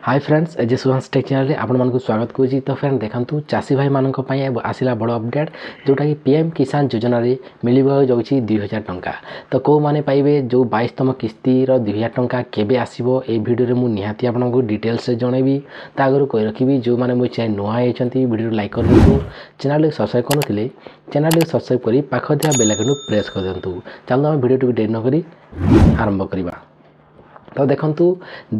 Hi friends एजे Suhas take channel रे आपण मानक स्वागत करूची। तो फ्रेंड देखंतु चासी भाई मानक पई आसिला बड़ अपडेट जोटा कि पीएम किसान योजना रे मिलिबा जाउची 2000 टंका। तो को माने पाइबे जो 22तम किस्ती रो 2000 टंका केबे आसीबो ए वीडियो रे मु निहाती आपनको डिटेल्स से जणेबी। ता आगु कहि रखिबी जो माने मो चैनल नुआ आइचंती वीडियो लाइक कर दियंतु, चैनल को सब्सक्राइब करनथिले चैनल को सब्सक्राइब करी पाखो दिया बेल आइकन प्रेस कर दियंतु। चलो हम वीडियो देर न करी आरंभ करिबा। तो देखंतु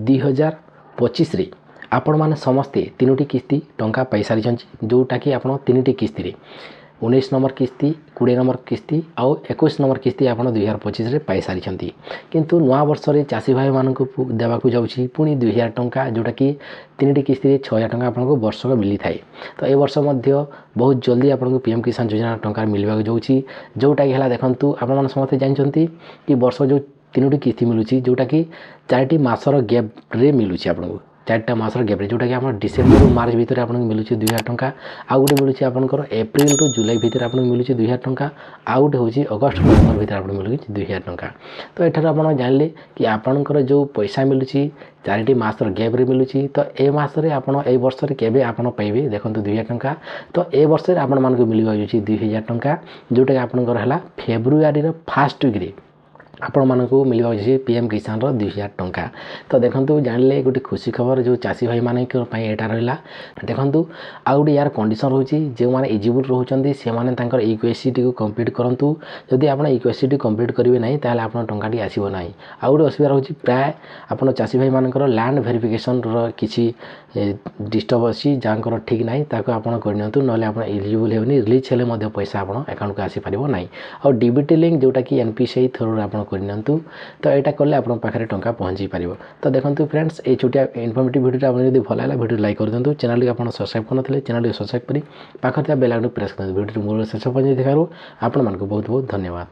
2025 रे आपण माने समस्ते तीनोटी किस्ती टंका पाई सारी जोटा कि आपण तीनोटी किस्ती रे 19 नंबर किस्ती 20 नंबर किस्ती आउ 21 नंबर किस्ती आपण 2025 रे पाई सारी किंतु नुआ वर्ष रे चासी भाई मानक देवा को जाउची पुनी 2000 टंका जोटा कि तीनोटी किस्ती रे 6000 टंका आपण को वर्ष को मिली थाए। तो ए वर्ष मध्य बहुत जल्दी आपण को पीएम किसान योजना टंका मिलवा जाउची जोटा कि हला देखंतु आपण माने समस्ते जानचंती कि वर्ष जो तीनोटी किस्ती मिलुची जोटा कि 4टी मासर गैप रे मिलुची आपण को 4टा मासर गैप रे जोटा कि आपण डिसेंबर रु मार्च भीतर आपण मिलुची 2000 टंका। आ गुटे मिलुची आपनकर एप्रिल रु जुलाई भीतर आपण मिलुची 2000 टंका। आ गुटे होची अगस्त नवंबर भीतर आपण मिलुची 2000 टंका। तो एठार आपण जानले कि आपनकर जो पैसा मिलुची 4टी मासर गैप रे मिलुची। तो ए मास रे आपण ए वर्ष रे केबे आपण पाइबे देखंतु 2000 टंका। तो ए वर्ष रे आपण मान को मिलवा जाउची 2000 टंका जोटा कि आपनकर हला फेब्रुआरी रो फर्स्ट वीक रे आपण मानक मिलवा जाउची पीएम किसान रो 2000 टंका। तो देखंतु जानले गोटे खुशी खबर जो चासी भाई मानक पई एटा रहला। देखंतु आ गुटे यार कंडीशन रहउची जे माने एलिजिबल रहउचंदी से माने तांकर इक्वेसिटी को कंप्लीट करंतु। जदि आपण इक्वेसिटी कंप्लीट करिवे नाही ताले आपण टंकाटी आसीबो नाही। आ गुटे असुविधा रहउची प्राय आपण चासी भाई मानकर लैंड वेरिफिकेशन रो किछि डिस्टर्ब अछि जांकर ठीक नाही ताको आपण करनियंतु नले आपण एलिजिबल हेबनी रिलीज हेले मध्ये पैसा आपण अकाउंट को आसी परिबो नाही। आ डीबीटी लिंक जोटा कि एनपीसीआई थ्रू आपण करनियंतु तो एटा करले आपण पाखरे टंका पहुंची परिबो। तो देखंतु फ्रेंड्स ए छोटिया इन्फॉर्मेटिव वीडियो आपण जदि भल लागला वीडियो लाइक कर दियंतु, चैनल को आपण सब्सक्राइब करनथिले चैनल को सब्सक्राइब करी पाखरे बेल आइकन प्रेस कर वीडियो मोर शेष पहुंची देखारो। आपण मानको बहुत बहुत धन्यवाद।